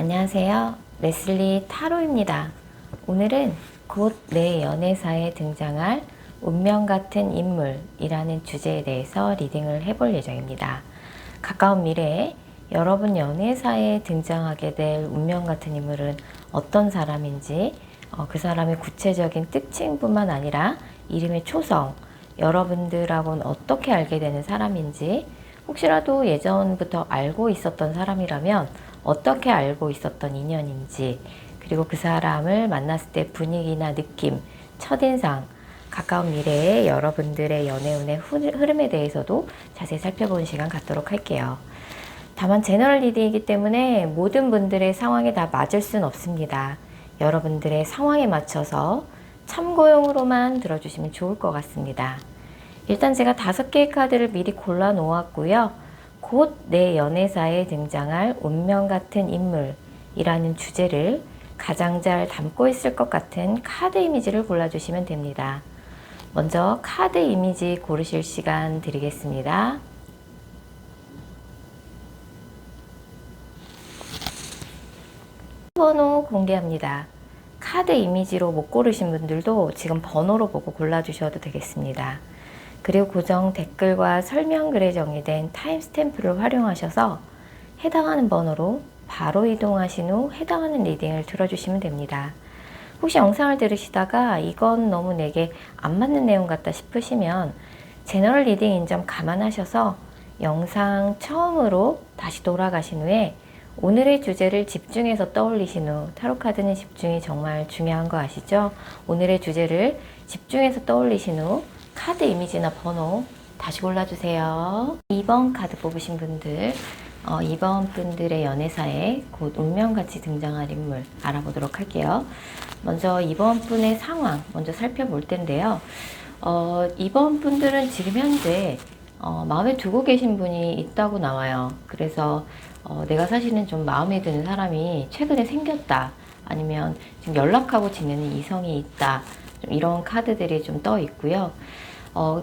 안녕하세요. 레슬리 타로입니다. 오늘은 곧 내 연애사에 등장할 운명 같은 인물이라는 주제에 대해서 리딩을 해볼 예정입니다. 가까운 미래에 여러분 연애사에 등장하게 될 운명 같은 인물은 어떤 사람인지, 그 사람의 구체적인 특징뿐만 아니라 이름의 초성, 여러분들하고는 어떻게 알게 되는 사람인지, 혹시라도 예전부터 알고 있었던 사람이라면 어떻게 알고 있었던 인연인지, 그리고 그 사람을 만났을 때 분위기나 느낌, 첫인상, 가까운 미래에 여러분들의 연애운의 흐름에 대해서도 자세히 살펴보는 시간 갖도록 할게요. 다만 제너럴 리딩이기 때문에 모든 분들의 상황에 다 맞을 수는 없습니다. 여러분들의 상황에 맞춰서 참고용으로만 들어주시면 좋을 것 같습니다. 일단 제가 5개의 카드를 미리 골라 놓았고요. 곧 내 연애사에 등장할 운명 같은 인물이라는 주제를 가장 잘 담고 있을 것 같은 카드 이미지를 골라주시면 됩니다. 먼저 카드 이미지 고르실 시간 드리겠습니다. 번호 공개합니다. 카드 이미지로 못 고르신 분들도 지금 번호로 보고 골라주셔도 되겠습니다. 그리고 고정 댓글과 설명글에 정의된 타임스탬프를 활용하셔서 해당하는 번호로 바로 이동하신 후 해당하는 리딩을 들어주시면 됩니다. 혹시 영상을 들으시다가 이건 너무 내게 안 맞는 내용 같다 싶으시면 제너럴 리딩인 점 감안하셔서 영상 처음으로 다시 돌아가신 후에 오늘의 주제를 집중해서 떠올리신 후, 타로카드는 집중이 정말 중요한 거 아시죠? 오늘의 주제를 집중해서 떠올리신 후 카드 이미지나 번호 다시 골라주세요. 2번 카드 뽑으신 분들, 2번 분들의 연애사에 곧 운명같이 등장할 인물 알아보도록 할게요. 먼저 2번 분의 상황 먼저 살펴볼 텐데요. 2번 분들은 지금 현재 마음에 두고 계신 분이 있다고 나와요. 그래서 내가 사실은 좀 마음에 드는 사람이 최근에 생겼다, 아니면 지금 연락하고 지내는 이성이 있다, 좀 이런 카드들이 좀 떠 있고요.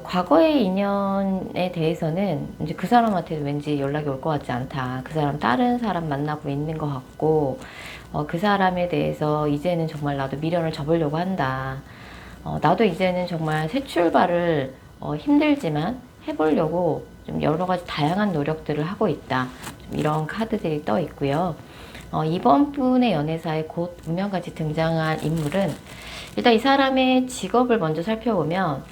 과거의 인연에 대해서는 이제 그 사람한테도 왠지 연락이 올 것 같지 않다. 그 사람 다른 사람 만나고 있는 것 같고, 그 사람에 대해서 이제는 정말 나도 미련을 접으려고 한다. 나도 이제는 정말 새 출발을 힘들지만 해보려고 좀 여러 가지 다양한 노력들을 하고 있다. 좀 이런 카드들이 떠 있고요. 이번 분의 연애사에 곧 운명같이 등장할 인물은, 일단 이 사람의 직업을 먼저 살펴보면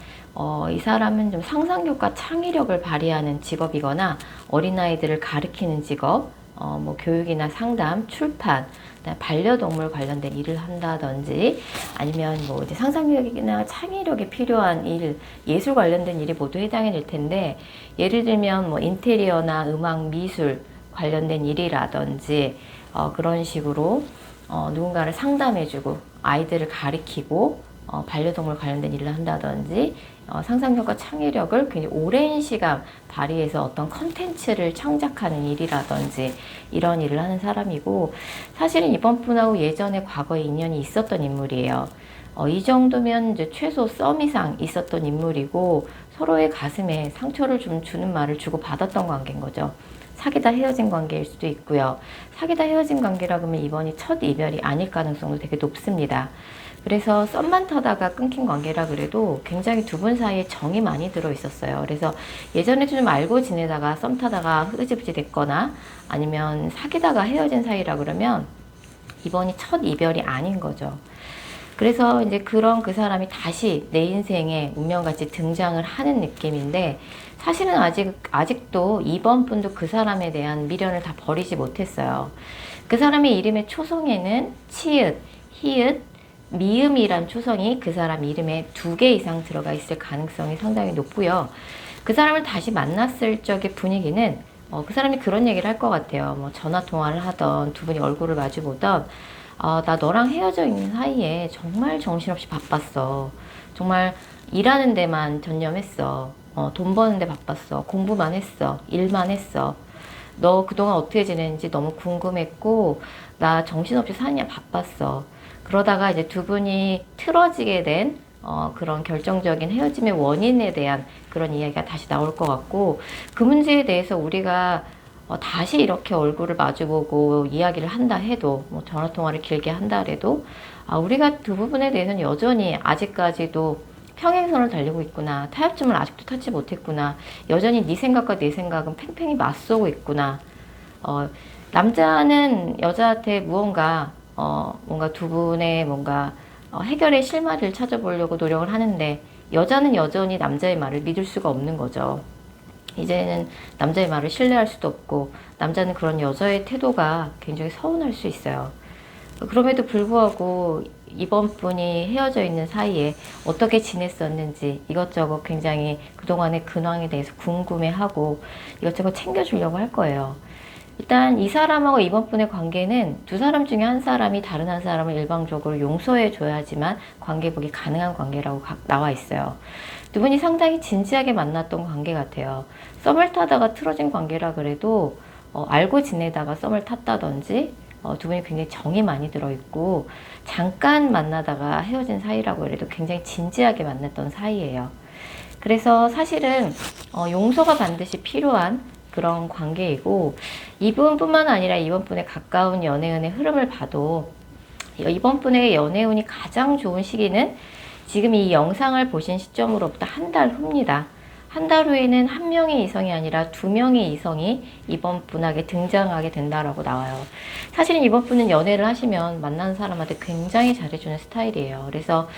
이 사람은 좀 상상력과 창의력을 발휘하는 직업이거나 어린아이들을 가르치는 직업, 뭐 교육이나 상담, 출판, 반려동물 관련된 일을 한다든지, 아니면 뭐 이제 상상력이나 창의력이 필요한 일, 예술 관련된 일이 모두 해당이 될 텐데, 예를 들면 뭐 인테리어나 음악, 미술 관련된 일이라든지, 그런 식으로 누군가를 상담해주고 아이들을 가리키고 반려동물 관련된 일을 한다든지, 상상력과 창의력을 굉장히 오랜 시간 발휘해서 어떤 컨텐츠를 창작하는 일이라든지 이런 일을 하는 사람이고, 사실은 이번 분하고 예전에 과거에 인연이 있었던 인물이에요. 이 정도면 이제 최소 썸 이상 있었던 인물이고, 서로의 가슴에 상처를 좀 주는 말을 주고 받았던 관계인 거죠. 사귀다 헤어진 관계일 수도 있고요. 사귀다 헤어진 관계라 그러면 이번이 첫 이별이 아닐 가능성도 되게 높습니다. 그래서 썸만 타다가 끊긴 관계라 그래도 굉장히 두 분 사이에 정이 많이 들어 있었어요. 그래서 예전에도 좀 알고 지내다가 썸 타다가 흐지부지 됐거나 아니면 사귀다가 헤어진 사이라 그러면 이번이 첫 이별이 아닌 거죠. 그래서 이제 그런 그 사람이 다시 내 인생에 운명같이 등장을 하는 느낌인데, 사실은 아직도 이번 분도 그 사람에 대한 미련을 다 버리지 못했어요. 그 사람의 이름의 초성에는 치읓, 히읗, 미음이란 초성이 그 사람 이름에 2개 이상 들어가 있을 가능성이 상당히 높고요. 그 사람을 다시 만났을 적의 분위기는 그 사람이 그런 얘기를 할 것 같아요. 뭐 전화 통화를 하던 두 분이 얼굴을 마주 보던, 나 너랑 헤어져 있는 사이에 정말 정신없이 바빴어. 정말 일하는 데만 전념했어. 돈 버는 데 바빴어. 공부만 했어. 일만 했어. 너 그동안 어떻게 지냈는지 너무 궁금했고, 나 정신없이 사느냐 바빴어. 그러다가 이제 두 분이 틀어지게 된 그런 결정적인 헤어짐의 원인에 대한 그런 이야기가 다시 나올 것 같고, 그 문제에 대해서 우리가 다시 이렇게 얼굴을 마주보고 이야기를 한다 해도, 뭐 전화통화를 길게 한다 해도, 우리가 그 부분에 대해서는 여전히 아직까지도 평행선을 달리고 있구나. 타협점을 아직도 찾지 못했구나. 여전히 네 생각과 내 생각은 팽팽히 맞서고 있구나. 남자는 여자한테 뭔가 두 분의 뭔가 해결의 실마리를 찾아보려고 노력을 하는데, 여자는 여전히 남자의 말을 믿을 수가 없는 거죠. 이제는 남자의 말을 신뢰할 수도 없고, 남자는 그런 여자의 태도가 굉장히 서운할 수 있어요. 그럼에도 불구하고 이번 분이 헤어져 있는 사이에 어떻게 지냈었는지 이것저것 굉장히 그동안의 근황에 대해서 궁금해하고 이것저것 챙겨주려고 할 거예요. 일단 이 사람하고 이번 분의 관계는 두 사람 중에 한 사람이 다른 한 사람을 일방적으로 용서해 줘야지만 관계복이 가능한 관계라고 나와 있어요. 두 분이 상당히 진지하게 만났던 관계 같아요. 썸을 타다가 틀어진 관계라 그래도 알고 지내다가 썸을 탔다든지, 두 분이 굉장히 정이 많이 들어있고 잠깐 만나다가 헤어진 사이라고 해도 굉장히 진지하게 만났던 사이예요. 그래서 사실은 용서가 반드시 필요한 그런 관계이고, 이분뿐만 아니라 이번 분의 가까운 연애운의 흐름을 봐도 이번 분의 연애운이 가장 좋은 시기는 지금 이 영상을 보신 시점으로부터 한 달 후입니다. 한 달 후에는 한 명의 이성이 아니라 두 명의 이성이 이번 분에게 등장하게 된다라고 나와요. 사실은 이번 분은 연애를 하시면 만나는 사람한테 굉장히 잘해주는 스타일이에요. 그래서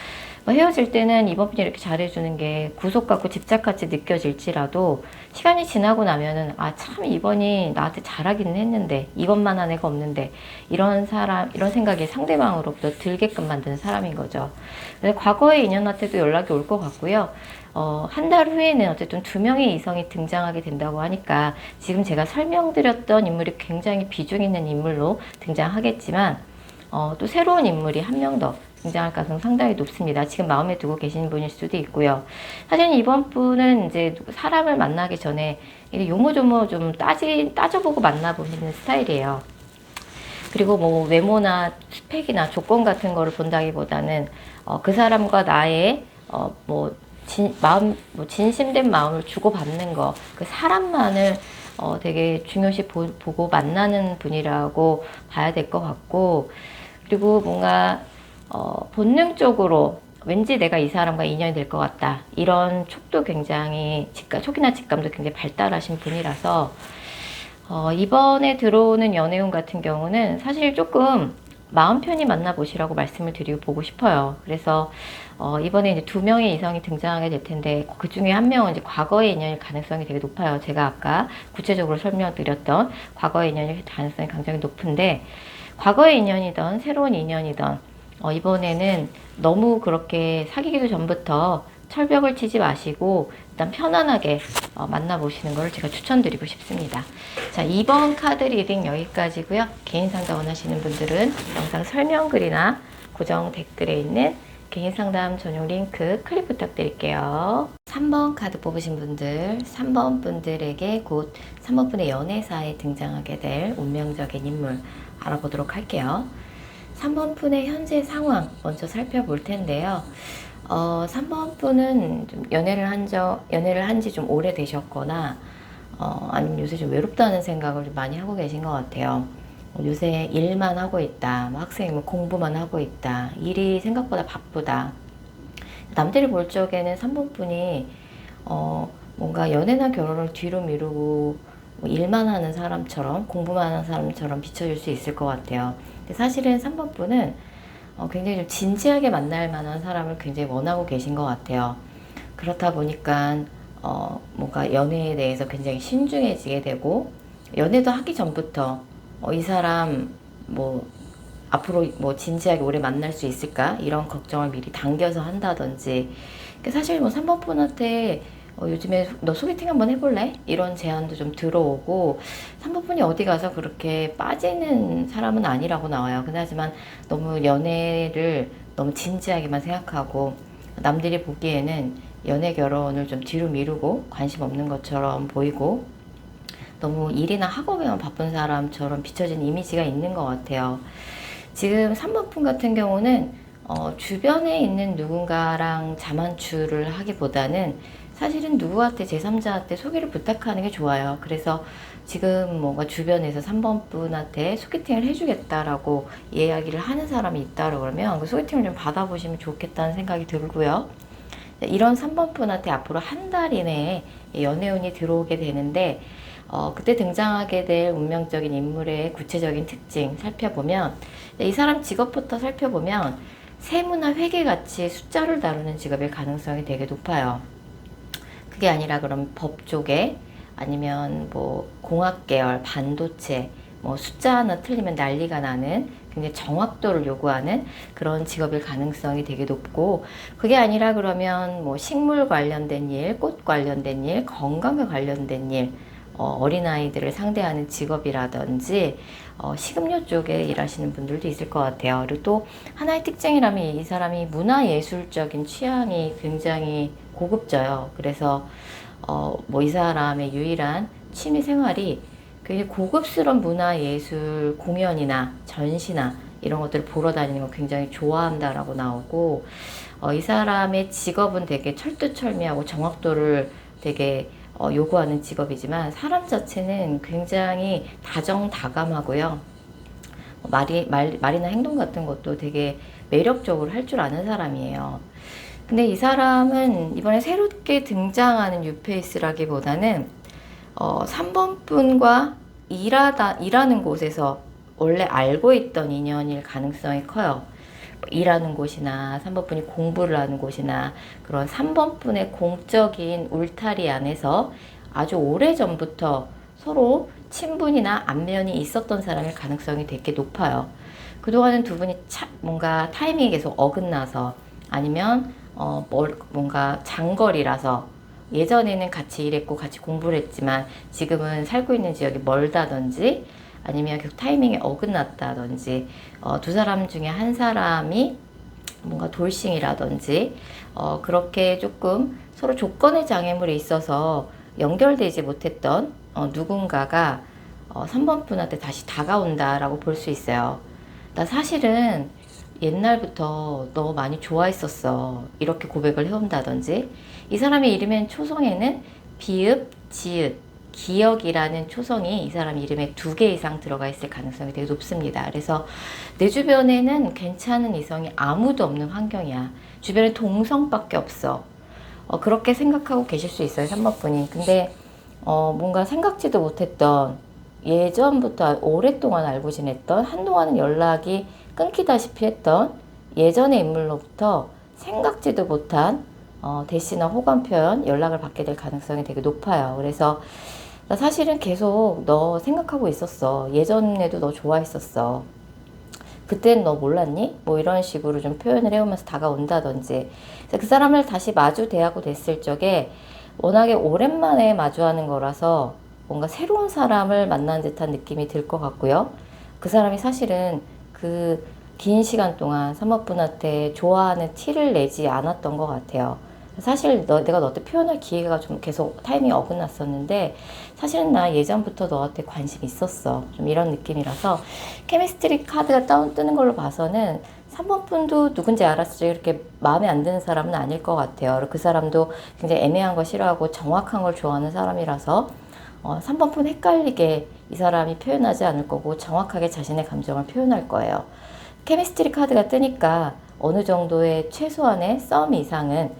헤어질 때는 이번 분이 이렇게 잘해주는 게 구속받고 집착같이 느껴질지라도 시간이 지나고 나면은 참 이번이 나한테 잘하기는 했는데 이번만 한 애가 없는데, 이런 생각이 상대방으로부터 들게끔 만드는 사람인 거죠. 그래서 과거의 인연한테도 연락이 올 것 같고요. 한 달 후에는 어쨌든 두 명의 이성이 등장하게 된다고 하니까 지금 제가 설명드렸던 인물이 굉장히 비중 있는 인물로 등장하겠지만, 또 새로운 인물이 한 명 더 등장할 가능성이 상당히 높습니다. 지금 마음에 두고 계신 분일 수도 있고요. 사실 이번 분은 이제 사람을 만나기 전에 요모조모 좀 따져보고 만나보시는 스타일이에요. 그리고 뭐 외모나 스펙이나 조건 같은 거를 본다기보다는 그 사람과 나의 진심된 마음을 주고받는 거, 그 사람만을 되게 중요시 보고 만나는 분이라고 봐야 될 것 같고, 그리고 뭔가 본능적으로 왠지 내가 이 사람과 인연이 될 것 같다, 이런 촉이나 직감도 굉장히 발달하신 분이라서 이번에 들어오는 연애운 같은 경우는 사실 조금 마음 편히 만나보시라고 말씀을 드리고 보고 싶어요. 그래서 이번에 이제 두 명의 이성이 등장하게 될 텐데, 그 중에 한 명은 이제 과거의 인연일 가능성이 되게 높아요. 제가 아까 구체적으로 설명드렸던 과거의 인연일 가능성이 굉장히 높은데, 과거의 인연이든 새로운 인연이든 이번에는 너무 그렇게 사귀기도 전부터 철벽을 치지 마시고 일단 편안하게 만나보시는 걸 제가 추천드리고 싶습니다. 자, 2번 카드 리딩 여기까지고요. 개인 상담 원하시는 분들은 영상 설명글이나 고정 댓글에 있는 개인 상담 전용 링크 클릭 부탁드릴게요. 3번 카드 뽑으신 분들, 3번 분들에게 곧 3번 분의 연애사에 등장하게 될 운명적인 인물 알아보도록 할게요. 3번 분의 현재 상황 먼저 살펴볼 텐데요. 3번 분은 좀 연애를 한 지 좀 오래되셨거나, 아니면 요새 좀 외롭다는 생각을 좀 많이 하고 계신 것 같아요. 요새 일만 하고 있다, 학생이면 공부만 하고 있다, 일이 생각보다 바쁘다. 남들이 볼 적에는 3번 분이 뭔가 연애나 결혼을 뒤로 미루고 일만 하는 사람처럼, 공부만 하는 사람처럼 비춰질 수 있을 것 같아요. 근데 사실은 3번 분은 굉장히 좀 진지하게 만날 만한 사람을 굉장히 원하고 계신 것 같아요. 그렇다 보니까 뭔가 연애에 대해서 굉장히 신중해지게 되고, 연애도 하기 전부터 이 사람 앞으로 진지하게 오래 만날 수 있을까, 이런 걱정을 미리 당겨서 한다든지. 사실 3번 분한테 요즘에 너 소개팅 한번 해볼래? 이런 제안도 좀 들어오고, 3번 분이 어디 가서 그렇게 빠지는 사람은 아니라고 나와요. 하지만 너무 연애를 너무 진지하게만 생각하고, 남들이 보기에는 연애 결혼을 좀 뒤로 미루고 관심 없는 것처럼 보이고, 너무 일이나 학업에만 바쁜 사람처럼 비춰진 이미지가 있는 것 같아요. 지금 3번 분 같은 경우는 주변에 있는 누군가랑 자만추를 하기보다는 사실은 누구한테 제3자한테 소개를 부탁하는 게 좋아요. 그래서 지금 뭔가 주변에서 3번 분한테 소개팅을 해주겠다라고 이야기를 하는 사람이 있다 그러면 그 소개팅을 좀 받아보시면 좋겠다는 생각이 들고요. 이런 3번 분한테 앞으로 한 달 이내에 연애운이 들어오게 되는데 그때 등장하게 될 운명적인 인물의 구체적인 특징 살펴보면 이 사람 직업부터 살펴보면 세무나 회계같이 숫자를 다루는 직업일 가능성이 되게 높아요. 그게 아니라 그럼 법 쪽에 아니면 뭐 공학 계열, 반도체, 뭐 숫자 하나 틀리면 난리가 나는 굉장히 정확도를 요구하는 그런 직업일 가능성이 되게 높고, 그게 아니라 그러면 뭐 식물 관련된 일, 꽃 관련된 일, 건강과 관련된 일, 어린아이들을 상대하는 직업이라든지 식음료 쪽에 일하시는 분들도 있을 것 같아요. 그리고 또 하나의 특징이라면 이 사람이 문화예술적인 취향이 굉장히 고급져요. 그래서 뭐 이 사람의 유일한 취미 생활이 굉장히 고급스러운 문화예술 공연이나 전시나 이런 것들을 보러 다니는 거 굉장히 좋아한다라고 나오고, 이 사람의 직업은 되게 철두철미하고 정확도를 되게 요구하는 직업이지만 사람 자체는 굉장히 다정다감하고요. 말이나 행동 같은 것도 되게 매력적으로 할 줄 아는 사람이에요. 근데 이 사람은 이번에 새롭게 등장하는 뉴페이스라기보다는 3번 분과 일하는 곳에서 원래 알고 있던 인연일 가능성이 커요. 일하는 곳이나 3번 분이 공부를 하는 곳이나 그런 3번 분의 공적인 울타리 안에서 아주 오래 전부터 서로 친분이나 안면이 있었던 사람일 가능성이 되게 높아요. 그동안은 두 분이 뭔가 타이밍이 계속 어긋나서 아니면 뭔가 장거리라서 예전에는 같이 일했고 같이 공부를 했지만 지금은 살고 있는 지역이 멀다든지 아니면 계속 타이밍이 어긋났다든지 두 사람 중에 한 사람이 뭔가 돌싱이라든지 그렇게 조금 서로 조건의 장애물이 있어서 연결되지 못했던 누군가가 3번 분한테 다시 다가온다라고 볼 수 있어요. 나 사실은 옛날부터 너 많이 좋아했었어. 이렇게 고백을 해온다든지, 이 사람의 이름엔 초성에는 비읍, 지읒, 기억이라는 초성이 이 사람 이름에 2개 이상 들어가 있을 가능성이 되게 높습니다. 그래서 내 주변에는 괜찮은 이성이 아무도 없는 환경이야. 주변에 동성밖에 없어. 그렇게 생각하고 계실 수 있어요, 3번 분이. 근데 뭔가 생각지도 못했던, 예전부터 오랫동안 알고 지냈던, 한동안은 연락이 끊기다시피 했던 예전의 인물로부터 생각지도 못한 대시나 호감 표현, 연락을 받게 될 가능성이 되게 높아요. 그래서 나 사실은 계속 너 생각하고 있었어. 예전에도 너 좋아했었어. 그땐 너 몰랐니? 뭐 이런 식으로 좀 표현을 해오면서 다가온다든지. 그래서 그 사람을 다시 마주 대하고 됐을 적에 워낙에 오랜만에 마주하는 거라서 뭔가 새로운 사람을 만난 듯한 느낌이 들 것 같고요. 그 사람이 사실은 그 긴 시간 동안 사모분한테 좋아하는 티를 내지 않았던 것 같아요. 사실 내가 너한테 표현할 기회가 좀 계속 타이밍이 어긋났었는데 사실은 나 예전부터 너한테 관심 있었어. 좀 이런 느낌이라서 케미스트리 카드가 뜨는 걸로 봐서는 3번 분도 누군지 알았을 때 이렇게 마음에 안 드는 사람은 아닐 것 같아요. 그 사람도 굉장히 애매한 거 싫어하고 정확한 걸 좋아하는 사람이라서 3번 분 헷갈리게 이 사람이 표현하지 않을 거고 정확하게 자신의 감정을 표현할 거예요. 케미스트리 카드가 뜨니까 어느 정도의 최소한의 썸 이상은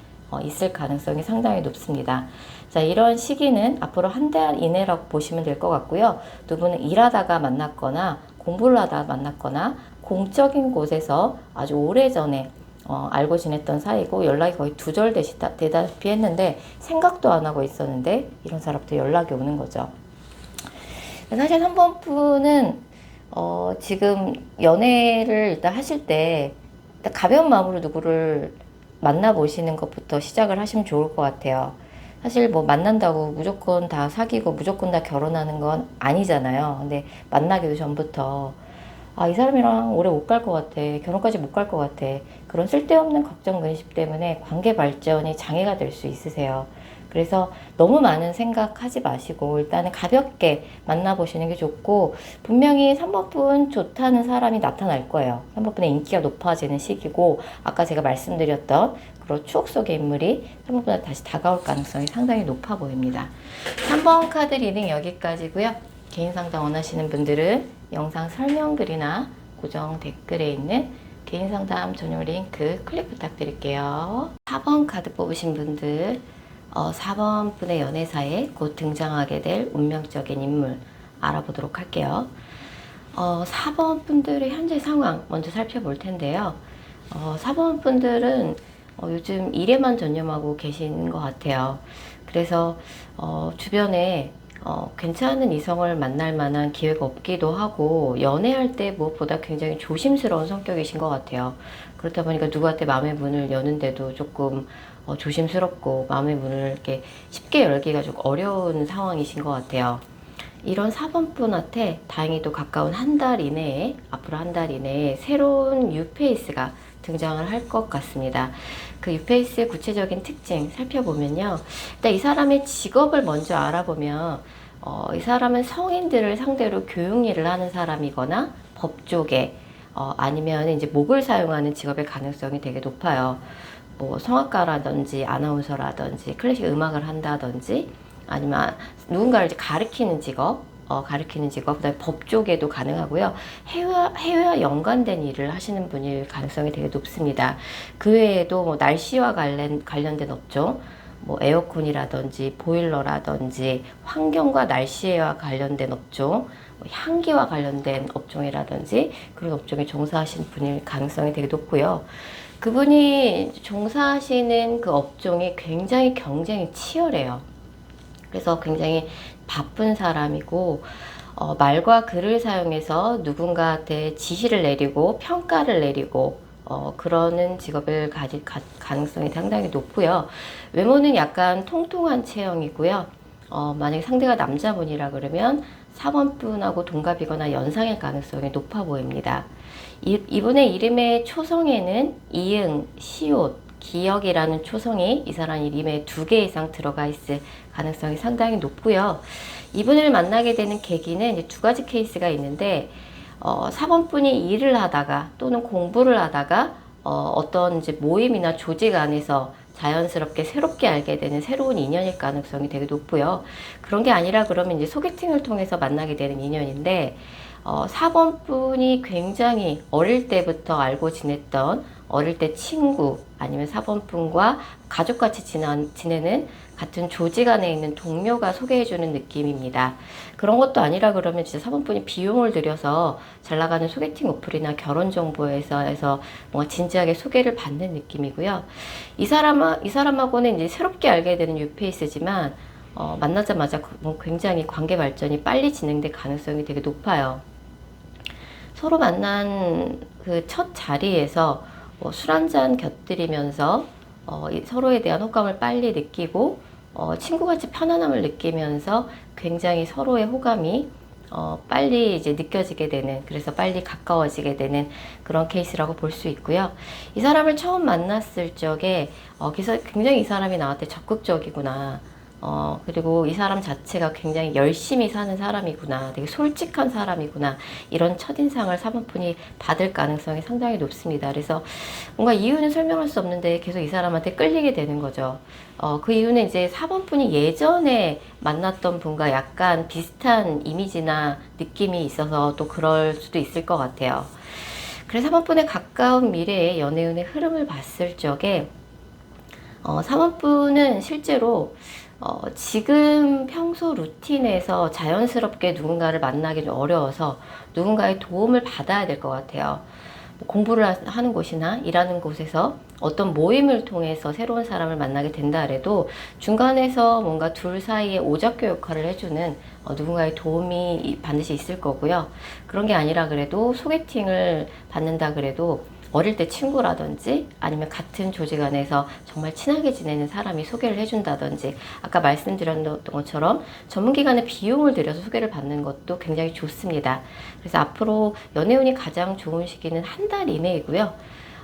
있을 가능성이 상당히 높습니다. 자, 이런 시기는 앞으로 한 달 이내라고 보시면 될 것 같고요. 두 분은 일하다가 만났거나 공부를 하다가 만났거나 공적인 곳에서 아주 오래전에 알고 지냈던 사이고 연락이 거의 두절되다시피 했는데 생각도 안 하고 있었는데 이런 사람부터 연락이 오는 거죠. 사실 3번 분은 지금 연애를 일단 하실 때 일단 가벼운 마음으로 누구를 만나보시는 것부터 시작을 하시면 좋을 것 같아요. 사실 뭐 만난다고 무조건 다 사귀고 무조건 다 결혼하는 건 아니잖아요. 근데 만나기도 전부터 이 사람이랑 오래 못 갈 것 같아. 결혼까지 못 갈 것 같아. 그런 쓸데없는 걱정, 근심 때문에 관계 발전이 장애가 될 수 있으세요. 그래서 너무 많은 생각하지 마시고 일단은 가볍게 만나보시는 게 좋고, 분명히 3번분 좋다는 사람이 나타날 거예요. 3번분의 인기가 높아지는 시기고, 아까 제가 말씀드렸던 그런 추억 속의 인물이 3번분한테 다시 다가올 가능성이 상당히 높아 보입니다. 3번 카드 리딩 여기까지고요. 개인 상담 원하시는 분들은 영상 설명글이나 고정 댓글에 있는 개인 상담 전용 링크 클릭 부탁드릴게요. 4번 카드 뽑으신 분들, 4번 분의 연애사에 곧 등장하게 될 운명적인 인물 알아보도록 할게요. 4번 분들의 현재 상황 먼저 살펴볼 텐데요. 4번 분들은 요즘 일에만 전념하고 계신 것 같아요. 그래서 주변에 괜찮은 이성을 만날 만한 기회가 없기도 하고, 연애할 때 무엇보다 굉장히 조심스러운 성격이신 것 같아요. 그렇다 보니까 누구한테 마음의 문을 여는데도 조금 조심스럽고, 마음의 문을 이렇게 쉽게 열기가 좀 어려운 상황이신 것 같아요. 이런 4번 분한테 다행히도 가까운 한 달 이내에, 앞으로 한 달 이내에 새로운 뉴페이스가 등장을 할 것 같습니다. 그 뉴페이스의 구체적인 특징 살펴보면요. 일단 이 사람의 직업을 먼저 알아보면, 이 사람은 성인들을 상대로 교육 일을 하는 사람이거나 법 쪽에, 아니면 이제 목을 사용하는 직업의 가능성이 되게 높아요. 뭐 성악가라든지 아나운서라든지 클래식 음악을 한다든지, 아니면 누군가를 이제 가르치는 직업, 그다음에 법 쪽에도 가능하고요. 해외와 연관된 일을 하시는 분일 가능성이 되게 높습니다. 그 외에도 뭐 날씨와 관련된 업종, 뭐 에어컨이라든지 보일러라든지 환경과 날씨와 관련된 업종, 뭐 향기와 관련된 업종이라든지 그런 업종에 종사하시는 분일 가능성이 되게 높고요. 그분이 종사하시는 그 업종이 굉장히 경쟁이 치열해요. 그래서 굉장히 바쁜 사람이고, 말과 글을 사용해서 누군가한테 지시를 내리고 평가를 내리고, 그러는 직업을 가질 가능성이 상당히 높고요. 외모는 약간 통통한 체형이고요. 만약에 상대가 남자분이라 그러면 4번 분하고 동갑이거나 연상일 가능성이 높아 보입니다. 이분의 이름의 초성에는 이응, 시옷, 기억이라는 초성이 이 사람 이름에 2개 이상 들어가 있을 가능성이 상당히 높고요. 이분을 만나게 되는 계기는 이제 2가지 케이스가 있는데, 4번 분이 일을 하다가 또는 공부를 하다가 어떤 이제 모임이나 조직 안에서 자연스럽게 새롭게 알게 되는 새로운 인연일 가능성이 되게 높고요. 그런 게 아니라 그러면 이제 소개팅을 통해서 만나게 되는 인연인데, 4번 분이 굉장히 어릴 때부터 알고 지냈던 어릴 때 친구, 아니면 4번 분과 가족같이 지내는 같은 조직 안에 있는 동료가 소개해주는 느낌입니다. 그런 것도 아니라 그러면 진짜 4번 분이 비용을 들여서 잘 나가는 소개팅 어플이나 결혼 정보에서 뭔가 진지하게 소개를 받는 느낌이고요. 이 사람하고는 이제 새롭게 알게 되는 뉴페이스지만, 만나자마자 뭐 굉장히 관계 발전이 빨리 진행될 가능성이 되게 높아요. 서로 만난 그 첫 자리에서 술 한잔 곁들이면서 서로에 대한 호감을 빨리 느끼고, 친구같이 편안함을 느끼면서 굉장히 서로의 호감이 빨리 이제 느껴지게 되는, 그래서 빨리 가까워지게 되는 그런 케이스라고 볼 수 있고요. 이 사람을 처음 만났을 적에 굉장히 이 사람이 나한테 적극적이구나, 그리고 이 사람 자체가 굉장히 열심히 사는 사람이구나, 되게 솔직한 사람이구나, 이런 첫인상을 4번 분이 받을 가능성이 상당히 높습니다. 그래서 뭔가 이유는 설명할 수 없는데 계속 이 사람한테 끌리게 되는 거죠. 그 이유는 이제 4번 분이 예전에 만났던 분과 약간 비슷한 이미지나 느낌이 있어서 또 그럴 수도 있을 것 같아요. 그래서 4번 분의 가까운 미래의 연애운의 흐름을 봤을 적에, 4번 분은 실제로 지금 평소 루틴에서 자연스럽게 누군가를 만나기 좀 어려워서 누군가의 도움을 받아야 될 것 같아요. 공부를 하는 곳이나 일하는 곳에서 어떤 모임을 통해서 새로운 사람을 만나게 된다 해도 중간에서 뭔가 둘 사이에 오작교 역할을 해주는 누군가의 도움이 반드시 있을 거고요. 그런 게 아니라 그래도 소개팅을 받는다 그래도 어릴 때 친구라든지 아니면 같은 조직 안에서 정말 친하게 지내는 사람이 소개를 해준다든지, 아까 말씀드렸던 것처럼 전문기관에 비용을 들여서 소개를 받는 것도 굉장히 좋습니다. 그래서 앞으로 연애운이 가장 좋은 시기는 한 달 이내이고요.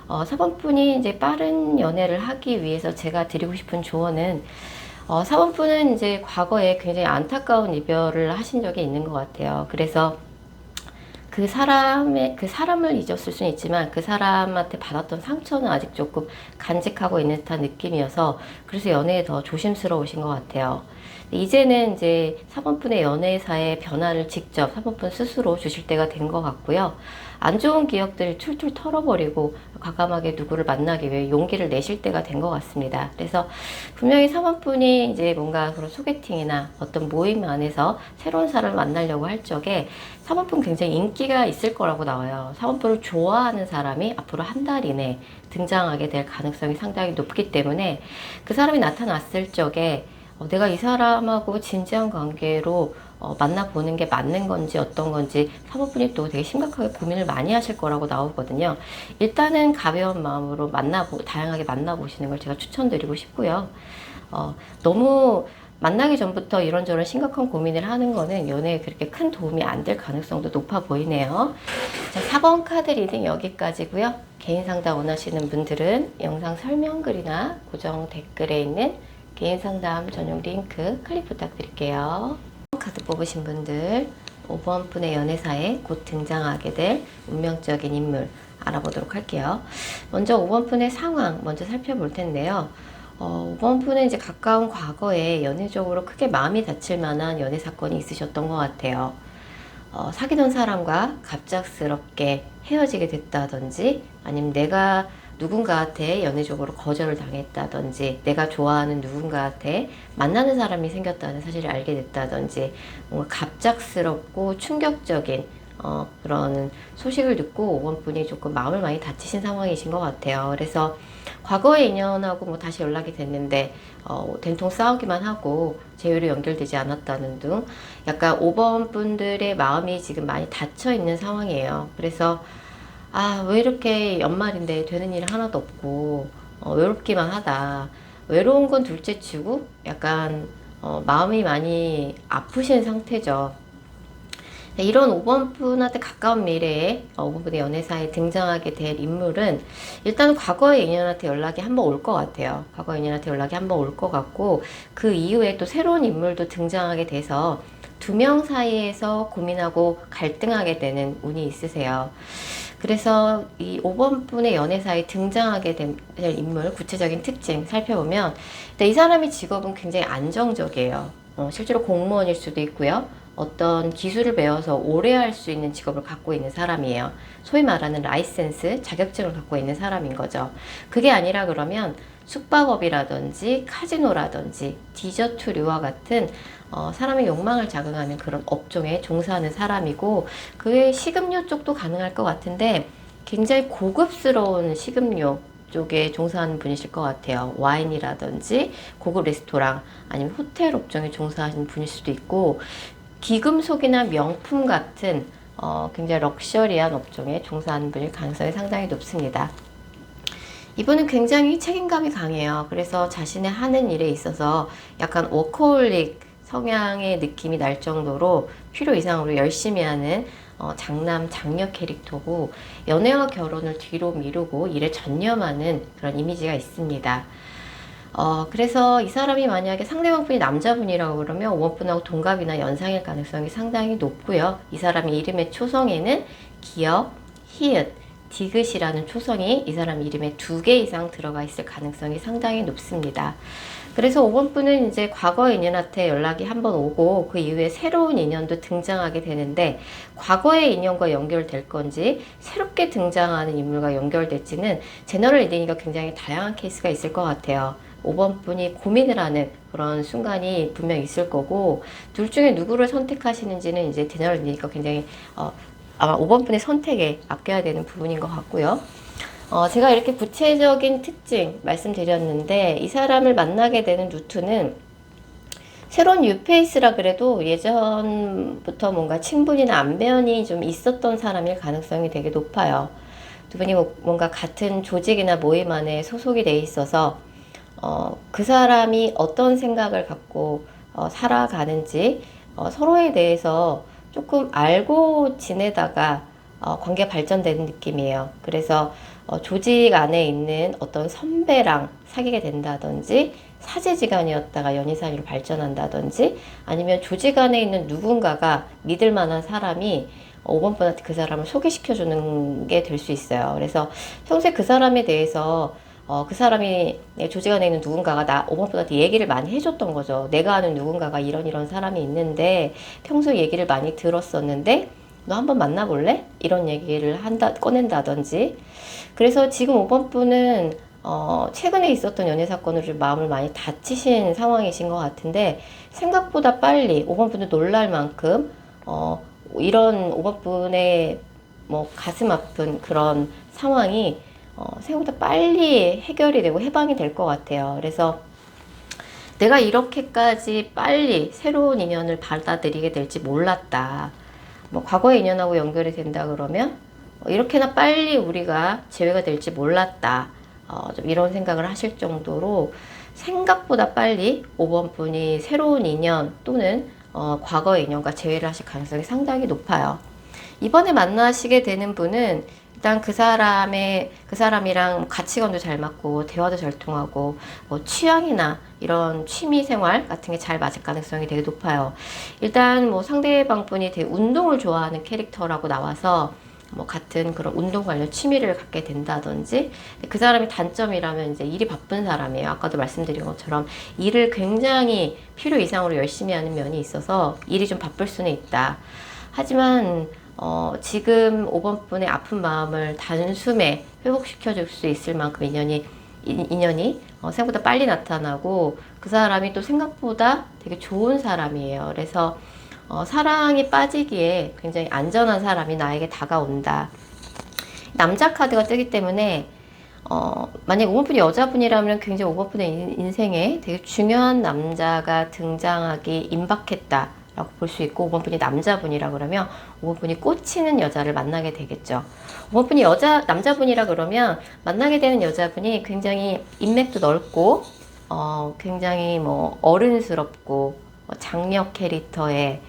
4번 분이 이제 빠른 연애를 하기 위해서 제가 드리고 싶은 조언은, 사모님은 이제 과거에 굉장히 안타까운 이별을 하신 적이 있는 것 같아요. 그래서 그 사람을 잊었을 수는 있지만 그 사람한테 받았던 상처는 아직 조금 간직하고 있는 듯한 느낌이어서 그래서 연애에 더 조심스러우신 것 같아요. 이제는 이제 사모님의 연애사의 변화를 직접 사모님 스스로 주실 때가 된 것 같고요. 안 좋은 기억들을 툴툴 털어버리고 과감하게 누구를 만나기 위해 용기를 내실 때가 된 것 같습니다. 그래서 분명히 사모님이 이제 뭔가 그런 소개팅이나 어떤 모임 안에서 새로운 사람을 만나려고 할 적에 사모님 굉장히 인기가 있을 거라고 나와요. 사모님을 좋아하는 사람이 앞으로 한 달 이내 등장하게 될 가능성이 상당히 높기 때문에 그 사람이 나타났을 적에 내가 이 사람하고 진지한 관계로 만나보는 게 맞는 건지 어떤 건지 사모님이 또 되게 심각하게 고민을 많이 하실 거라고 나오거든요. 일단은 가벼운 마음으로 다양하게 만나보시는 걸 제가 추천드리고 싶고요. 너무 만나기 전부터 이런저런 심각한 고민을 하는 거는 연애에 그렇게 큰 도움이 안 될 가능성도 높아 보이네요. 자, 4번 카드 리딩 여기까지고요. 개인 상담 원하시는 분들은 영상 설명글이나 고정 댓글에 있는 개인 상담 전용 링크 클릭 부탁드릴게요. 카드 뽑으신 분들 5번 분의 연애사에 곧 등장하게 될 운명적인 인물 알아보도록 할게요. 먼저 5번 분의 상황 먼저 살펴볼 텐데요. 5번 분은 이제 가까운 과거에 연애적으로 크게 마음이 다칠 만한 연애 사건이 있으셨던 것 같아요. 사귀던 사람과 갑작스럽게 헤어지게 됐다든지 아니면 내가 누군가한테 연애적으로 거절을 당했다든지 내가 좋아하는 누군가한테 만나는 사람이 생겼다는 사실을 알게 됐다든지 뭔가 갑작스럽고 충격적인 그런 소식을 듣고 5번 분이 조금 마음을 많이 다치신 상황이신 것 같아요. 그래서 과거의 인연하고 뭐 다시 연락이 됐는데 된통 싸우기만 하고 재회로 연결되지 않았다는 등 약간 5번 분들의 마음이 지금 많이 닫혀 있는 상황이에요. 그래서 왜 이렇게 연말인데 되는 일 하나도 없고 외롭기만 하다. 외로운 건 둘째치고 약간 마음이 많이 아프신 상태죠. 이런 5번 분한테 가까운 미래에 5번 분의 연애사에 등장하게 될 인물은 일단 과거의 인연한테 연락이 한번 올 것 같아요. 과거의 인연한테 연락이 한번 올 것 같고 그 이후에 또 새로운 인물도 등장하게 돼서 두 명 사이에서 고민하고 갈등하게 되는 운이 있으세요. 그래서 이 5번 분의 연애사에 등장하게 될 인물 구체적인 특징 살펴보면 이 사람의 직업은 굉장히 안정적이에요. 실제로 공무원일 수도 있고요. 어떤 기술을 배워서 오래 할 수 있는 직업을 갖고 있는 사람이에요. 소위 말하는 라이센스, 자격증을 갖고 있는 사람인 거죠. 그게 아니라 그러면 숙박업이라든지 카지노라든지 디저트류와 같은 사람의 욕망을 자극하는 그런 업종에 종사하는 사람이고 그 외에 식음료 쪽도 가능할 것 같은데 굉장히 고급스러운 식음료 쪽에 종사하는 분이실 것 같아요. 와인이라든지 고급 레스토랑 아니면 호텔 업종에 종사하시는 분일 수도 있고 귀금속이나 명품 같은 굉장히 럭셔리한 업종에 종사하는 분일 가능성이 상당히 높습니다. 이분은 굉장히 책임감이 강해요. 그래서 자신의 하는 일에 있어서 약간 워커홀릭 성향의 느낌이 날 정도로 필요 이상으로 열심히 하는 장남, 장녀 캐릭터고 연애와 결혼을 뒤로 미루고 일에 전념하는 그런 이미지가 있습니다. 그래서 이 사람이 만약에 상대방 분이 남자분이라고 그러면 5번 분하고 동갑이나 연상일 가능성이 상당히 높고요. 이 사람의 이름의 초성에는 기역, 히읗, 디귿이라는 초성이 이 사람 이름에 2개 이상 들어가 있을 가능성이 상당히 높습니다. 그래서 5번 분은 이제 과거의 인연한테 연락이 한번 오고 그 이후에 새로운 인연도 등장하게 되는데 과거의 인연과 연결될 건지 새롭게 등장하는 인물과 연결될지는 제너럴 리딩이가 굉장히 다양한 케이스가 있을 것 같아요. 5번 분이 고민을 하는 그런 순간이 분명 있을 거고 둘 중에 누구를 선택하시는지는 이제 제너럴 리딩이가 굉장히 아마 5번 분의 선택에 맡겨야 되는 부분인 것 같고요. 제가 이렇게 구체적인 특징 말씀드렸는데 이 사람을 만나게 되는 루트는 새로운 뉴페이스라 그래도 예전부터 뭔가 친분이나 안면이 좀 있었던 사람일 가능성이 되게 높아요. 두 분이 뭔가 같은 조직이나 모임 안에 소속이 돼 있어서 그 사람이 어떤 생각을 갖고 살아가는지 서로에 대해서 조금 알고 지내다가 관계가 발전되는 느낌이에요. 그래서 조직 안에 있는 어떤 선배랑 사귀게 된다든지 사제지간이었다가 연인사이로 발전한다든지, 아니면 조지간에 있는 누군가가 믿을 만한 사람이 5번 분한테 그 사람을 소개시켜주는 게 될 수 있어요. 그래서 평소에 그 사람에 대해서 그 사람이 조지간에 있는 누군가가 5번 분한테 얘기를 많이 해줬던 거죠. 내가 아는 누군가가 이런 사람이 있는데 평소에 얘기를 많이 들었었는데 너 한번 만나볼래? 이런 얘기를 꺼낸다든지. 그래서 지금 5번 분은 최근에 있었던 연애 사건으로 좀 마음을 많이 다치신 상황이신 것 같은데, 생각보다 빨리 5번 분도 놀랄 만큼 이런 5번 분의 뭐 가슴 아픈 그런 상황이 생각보다 빨리 해결이 되고 해방이 될 것 같아요. 그래서 내가 이렇게까지 빨리 새로운 인연을 받아들이게 될지 몰랐다. 뭐 과거의 인연하고 연결이 된다 그러면 이렇게나 빨리 우리가 재회가 될지 몰랐다. 좀 이런 생각을 하실 정도로 생각보다 빨리 5번 분이 새로운 인연 또는 과거의 인연과 재회를 하실 가능성이 상당히 높아요. 이번에 만나시게 되는 분은 일단 그 사람이랑 가치관도 잘 맞고 대화도 잘 통하고 뭐 취향이나 이런 취미 생활 같은 게 잘 맞을 가능성이 되게 높아요. 일단 뭐 상대방 분이 되게 운동을 좋아하는 캐릭터라고 나와서 뭐 같은 그런 운동 관련 취미를 갖게 된다든지, 그 사람의 단점이라면 이제 일이 바쁜 사람이에요. 아까도 말씀드린 것처럼 일을 굉장히 필요 이상으로 열심히 하는 면이 있어서 일이 좀 바쁠 수는 있다. 하지만 지금 5번 분의 아픈 마음을 단숨에 회복시켜 줄 수 있을 만큼 인연이 생각보다 빨리 나타나고, 그 사람이 또 생각보다 되게 좋은 사람이에요. 그래서 사랑에 빠지기에 굉장히 안전한 사람이 나에게 다가온다. 남자 카드가 뜨기 때문에 만약 5번 분이 여자분이라면 굉장히 5번 분의 인생에 되게 중요한 남자가 등장하기 임박했다 라고 볼 수 있고, 5번 분이 남자분이라 그러면 5번 분이 꽂히는 여자를 만나게 되겠죠. 5번 분이 남자분이라 그러면 만나게 되는 여자분이 굉장히 인맥도 넓고 굉장히 뭐 어른스럽고 장녀 캐릭터의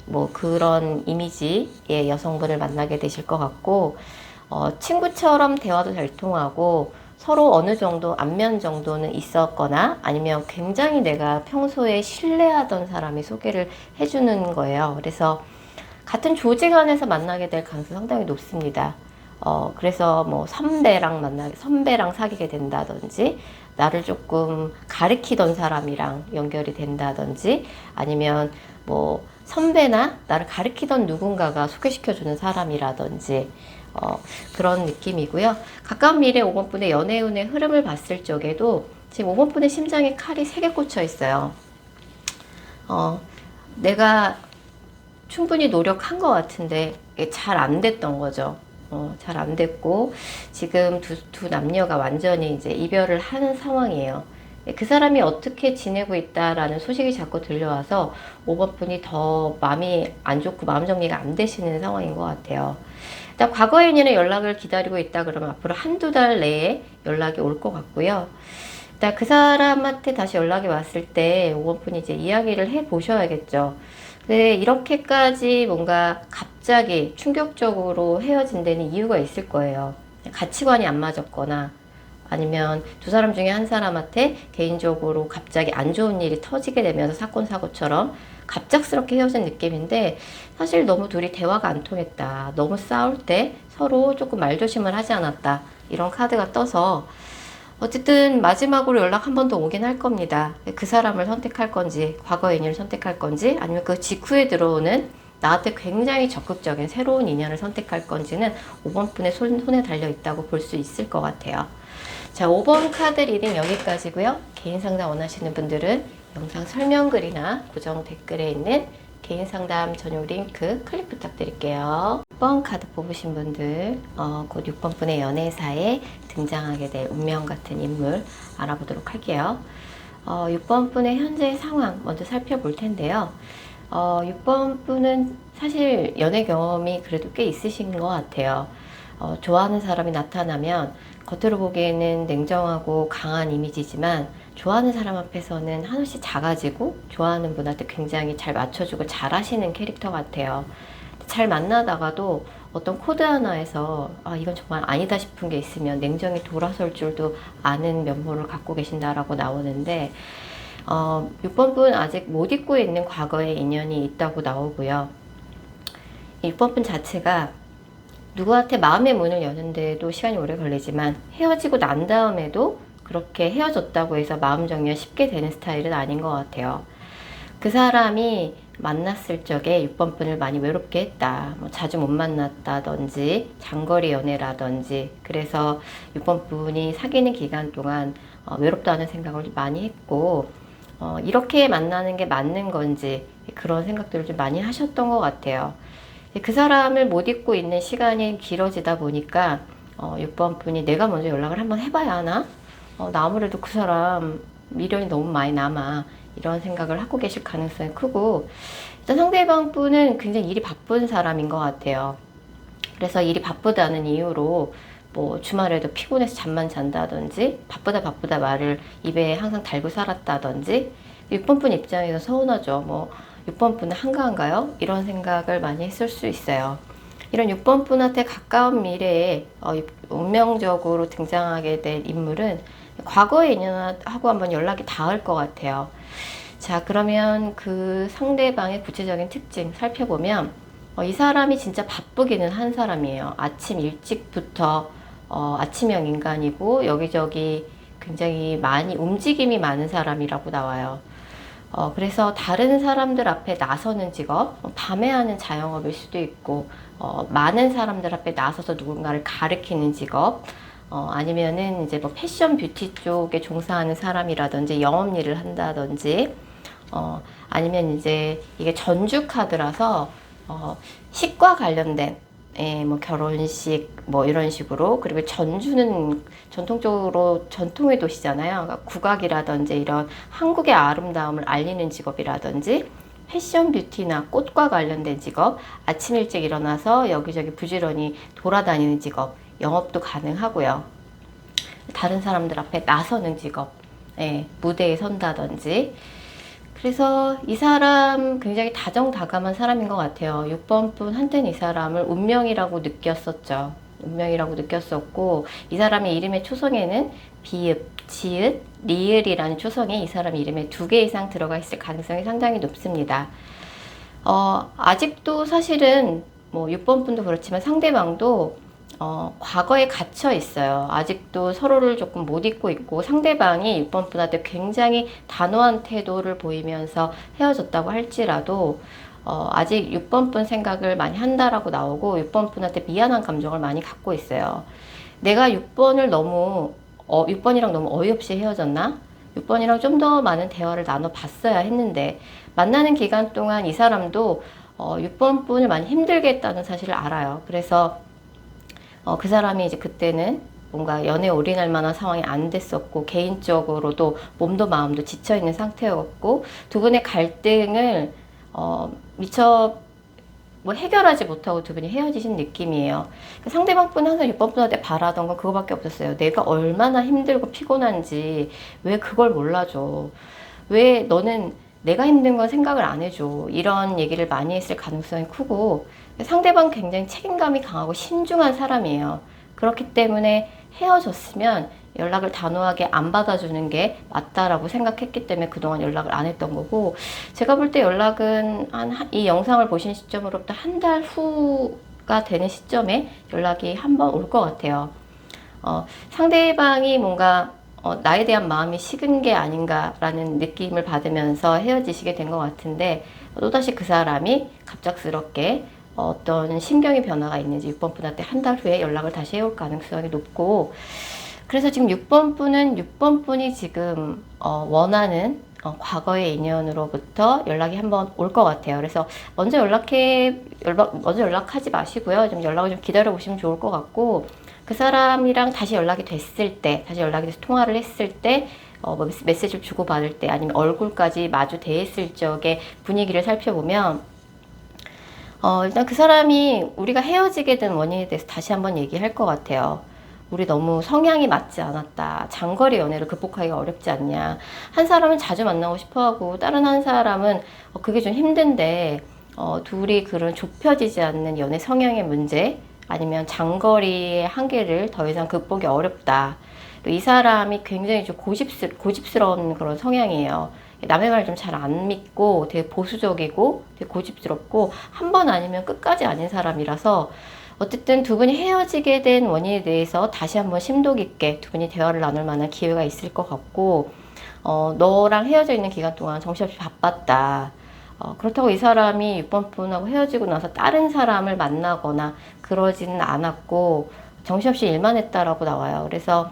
뭐 그런 이미지의 여성분을 만나게 되실 것 같고, 친구처럼 대화도 잘 통하고 서로 어느 정도 안면 정도는 있었거나, 아니면 굉장히 내가 평소에 신뢰하던 사람이 소개를 해주는 거예요. 그래서 같은 조직 안에서 만나게 될 가능성이 상당히 높습니다. 그래서 뭐 선배랑 사귀게 된다든지, 나를 조금 가르치던 사람이랑 연결이 된다든지, 아니면 뭐 선배나 나를 가르치던 누군가가 소개시켜주는 사람이라든지, 그런 느낌이고요. 가까운 미래 5번 분의 연애운의 흐름을 봤을 적에도 지금 5번 분의 심장에 칼이 3개 꽂혀 있어요. 내가 충분히 노력한 것 같은데 잘 안 됐던 거죠. 잘 안 됐고 지금 두 남녀가 완전히 이제 이별을 하는 상황이에요. 그 사람이 어떻게 지내고 있다라는 소식이 자꾸 들려와서 5번 분이 더 마음이 안 좋고 마음 정리가 안 되시는 상황인 것 같아요. 일단 과거의 인연의 연락을 기다리고 있다 그러면 앞으로 한두 달 내에 연락이 올 것 같고요. 일단 그 사람한테 다시 연락이 왔을 때 5번 분이 이제 이야기를 해 보셔야겠죠. 근데 이렇게까지 뭔가 갑자기 충격적으로 헤어진 데는 이유가 있을 거예요. 가치관이 안 맞았거나, 아니면 두 사람 중에 한 사람한테 개인적으로 갑자기 안 좋은 일이 터지게 되면서 사건 사고처럼 갑작스럽게 헤어진 느낌인데, 사실 너무 둘이 대화가 안 통했다, 너무 싸울 때 서로 조금 말조심을 하지 않았다, 이런 카드가 떠서 어쨌든 마지막으로 연락 한 번 더 오긴 할 겁니다. 그 사람을 선택할 건지, 과거의 인연을 선택할 건지, 아니면 그 직후에 들어오는 나한테 굉장히 적극적인 새로운 인연을 선택할 건지는 5번 분의 손에 달려 있다고 볼 수 있을 것 같아요. 자, 5번 카드 리딩 여기까지고요. 개인 상담 원하시는 분들은 영상 설명글이나 고정 댓글에 있는 개인 상담 전용 링크 클릭 부탁드릴게요. 6번 카드 뽑으신 분들, 곧 6번 분의 연애사에 등장하게 될 운명 같은 인물 알아보도록 할게요. 6번 분의 현재 상황 먼저 살펴볼 텐데요. 6번 분은 사실 연애 경험이 그래도 꽤 있으신 것 같아요. 좋아하는 사람이 나타나면 겉으로 보기에는 냉정하고 강한 이미지지만 좋아하는 사람 앞에서는 한없이 작아지고 좋아하는 분한테 굉장히 잘 맞춰주고 잘 하시는 캐릭터 같아요. 잘 만나다가도 어떤 코드 하나에서 아, 이건 정말 아니다 싶은 게 있으면 냉정히 돌아설 줄도 아는 면모를 갖고 계신다라고 나오는데 6번 분 아직 못 잊고 있는 과거의 인연이 있다고 나오고요. 6번 분 자체가 누구한테 마음의 문을 여는데도 시간이 오래 걸리지만 헤어지고 난 다음에도 그렇게 헤어졌다고 해서 마음 정리가 쉽게 되는 스타일은 아닌 것 같아요. 그 사람이 만났을 적에 6번 분을 많이 외롭게 했다. 뭐 자주 못 만났다든지 장거리 연애라든지 그래서 6번 분이 사귀는 기간 동안 외롭다는 생각을 많이 했고 이렇게 만나는 게 맞는 건지 그런 생각들을 좀 많이 하셨던 것 같아요. 그 사람을 못 잊고 있는 시간이 길어지다 보니까 6번 분이 내가 먼저 연락을 한번 해봐야 하나? 나 아무래도 그 사람 미련이 너무 많이 남아. 이런 생각을 하고 계실 가능성이 크고 일단 상대방 분은 굉장히 일이 바쁜 사람인 것 같아요. 그래서 일이 바쁘다는 이유로 뭐 주말에도 피곤해서 잠만 잔다든지 바쁘다 말을 입에 항상 달고 살았다든지 6번 분 입장에서 서운하죠. 뭐 6번 분은 한가한가요? 이런 생각을 많이 했을 수 있어요. 이런 6번 분한테 가까운 미래에 운명적으로 등장하게 될 인물은 과거의 인연하고 한번 연락이 닿을 것 같아요. 자, 그러면 그 상대방의 구체적인 특징 살펴보면 이 사람이 진짜 바쁘기는 한 사람이에요. 아침 일찍부터 아침형 인간이고 여기저기 굉장히 많이 움직임이 많은 사람이라고 나와요. 그래서 다른 사람들 앞에 나서는 직업, 밤에 하는 자영업일 수도 있고 많은 사람들 앞에 나서서 누군가를 가르치는 직업, 아니면은 이제 뭐 패션 뷰티 쪽에 종사하는 사람이라든지 영업 일을 한다든지 아니면 이제 이게 전주 카드라서 식과 관련된 뭐 결혼식 뭐 이런 식으로 그리고 전주는 전통적으로 전통의 도시잖아요. 그러니까 국악이라든지 이런 한국의 아름다움을 알리는 직업이라든지 패션 뷰티나 꽃과 관련된 직업, 아침 일찍 일어나서 여기저기 부지런히 돌아다니는 직업, 영업도 가능하고요. 다른 사람들 앞에 나서는 직업, 무대에 선다든지. 그래서 이 사람 굉장히 다정다감한 사람인 것 같아요. 6번 분 한때는 이 사람을 운명이라고 느꼈었죠. 운명이라고 느꼈었고 이 사람의 이름의 초성에는 비읍, 지읒, 리을이라는 초성이 이 사람 이름에 2개 이상 들어가 있을 가능성이 상당히 높습니다. 아직도 사실은 뭐 6번 분도 그렇지만 상대방도 과거에 갇혀 있어요. 아직도 서로를 조금 못 잊고 있고 상대방이 6번 분한테 굉장히 단호한 태도를 보이면서 헤어졌다고 할지라도 아직 6번 분 생각을 많이 한다라고 나오고 6번 분한테 미안한 감정을 많이 갖고 있어요. 내가 6번을 너무 6번이랑 너무 어이없이 헤어졌나? 6번이랑 좀 더 많은 대화를 나눠봤어야 했는데 만나는 기간 동안 이 사람도 6번 분을 많이 힘들게 했다는 사실을 알아요. 그래서 그 사람이 이제 그때는 뭔가 연애에 올인할 만한 상황이 안 됐었고 개인적으로도 몸도 마음도 지쳐있는 상태였고 두 분의 갈등을 미처 뭐 해결하지 못하고 두 분이 헤어지신 느낌이에요. 상대방 분은 항상 6번 분한테 바라던 건 그거밖에 없었어요. 내가 얼마나 힘들고 피곤한지 왜 그걸 몰라줘. 왜 너는 내가 힘든 건 생각을 안 해줘. 이런 얘기를 많이 했을 가능성이 크고 상대방 굉장히 책임감이 강하고 신중한 사람이에요. 그렇기 때문에 헤어졌으면 연락을 단호하게 안 받아주는 게 맞다라고 생각했기 때문에 그동안 연락을 안 했던 거고 제가 볼 때 연락은 이 영상을 보신 시점으로부터 한 달 후가 되는 시점에 연락이 한 번 올 것 같아요. 상대방이 뭔가 나에 대한 마음이 식은 게 아닌가라는 느낌을 받으면서 헤어지시게 된 것 같은데 또다시 그 사람이 갑작스럽게 어떤 심경의 변화가 있는지 6번 분한테 한 달 후에 연락을 다시 해올 가능성이 높고 그래서 지금 6번 분은 6번 분이 지금 원하는 과거의 인연으로부터 연락이 한번 올 것 같아요. 그래서 먼저 연락하지 마시고요. 좀 연락을 좀 기다려 보시면 좋을 것 같고 그 사람이랑 다시 연락이 됐을 때, 다시 연락이 돼서 통화를 했을 때, 뭐 메시지를 주고받을 때 아니면 얼굴까지 마주 대했을 적의 분위기를 살펴보면 일단 그 사람이 우리가 헤어지게 된 원인에 대해서 다시 한번 얘기할 것 같아요. 우리 너무 성향이 맞지 않았다. 장거리 연애를 극복하기가 어렵지 않냐. 한 사람은 자주 만나고 싶어 하고 다른 한 사람은 그게 좀 힘든데 둘이 그런 좁혀지지 않는 연애 성향의 문제, 아니면 장거리의 한계를 더 이상 극복이 어렵다. 이 사람이 굉장히 좀 고집스러운 그런 성향이에요. 남의 말 좀 잘 안 믿고 되게 보수적이고 되게 고집스럽고 한 번 아니면 끝까지 아닌 사람이라서 어쨌든 두 분이 헤어지게 된 원인에 대해서 다시 한번 심도 깊게 두 분이 대화를 나눌 만한 기회가 있을 것 같고, 너랑 헤어져 있는 기간 동안 정신없이 바빴다. 그렇다고 이 사람이 6번 분하고 헤어지고 나서 다른 사람을 만나거나 그러지는 않았고 정신없이 일만 했다라고 나와요. 그래서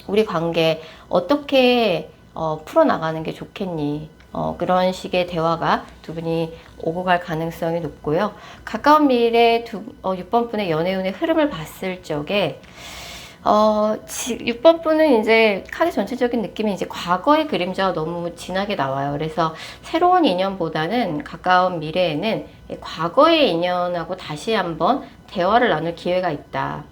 우리 관계 어떻게 풀어나가는 게 좋겠니? 그런 식의 대화가 두 분이 오고 갈 가능성이 높고요. 가까운 미래 6번 분의 연애운의 흐름을 봤을 적에 6번 분은 이제 카드 전체적인 느낌이 이제 과거의 그림자가 너무 진하게 나와요. 그래서 새로운 인연보다는 가까운 미래에는 과거의 인연하고 다시 한번 대화를 나눌 기회가 있다.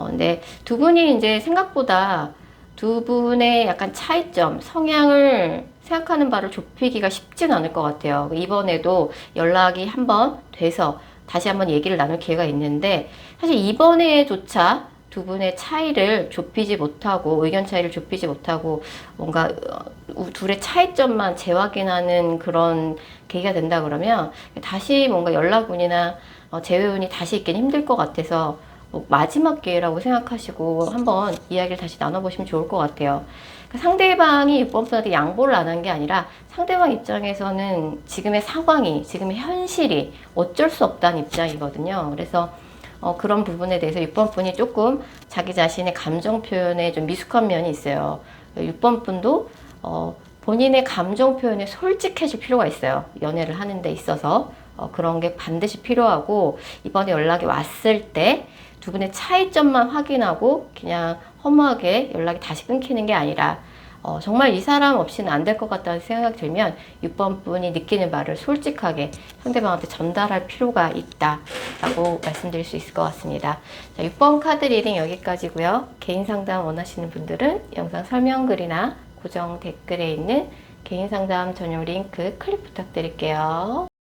근데 두 분이 이제 생각보다 두 분의 약간 차이점, 성향을 생각하는 바를 좁히기가 쉽진 않을 것 같아요. 이번에도 연락이 한번 돼서 다시 한번 얘기를 나눌 기회가 있는데, 사실 이번에조차 두 분의 차이를 좁히지 못하고, 의견 차이를 좁히지 못하고, 뭔가 둘의 차이점만 재확인하는 그런 계기가 된다 그러면, 다시 뭔가 연락운이나 재회운이 다시 있긴 힘들 것 같아서, 마지막 기회라고 생각하시고 한번 이야기를 다시 나눠보시면 좋을 것 같아요. 상대방이 6번 분한테 양보를 안 한 게 아니라 상대방 입장에서는 지금의 상황이, 지금의 현실이 어쩔 수 없다는 입장이거든요. 그래서 그런 부분에 대해서 6번 분이 조금 자기 자신의 감정 표현에 좀 미숙한 면이 있어요. 6번 분도 본인의 감정 표현에 솔직해질 필요가 있어요. 연애를 하는 데 있어서 그런 게 반드시 필요하고, 이번에 연락이 왔을 때 두 분의 차이점만 확인하고 그냥 허무하게 연락이 다시 끊기는 게 아니라 정말 이 사람 없이는 안 될 것 같다는 생각이 들면 6번 분이 느끼는 말을 솔직하게 상대방한테 전달할 필요가 있다라고 말씀드릴 수 있을 것 같습니다. 자, 6번 카드 리딩 여기까지고요. 개인 상담 원하시는 분들은 영상 설명글이나 고정 댓글에 있는 개인 상담 전용 링크 클릭 부탁드릴게요.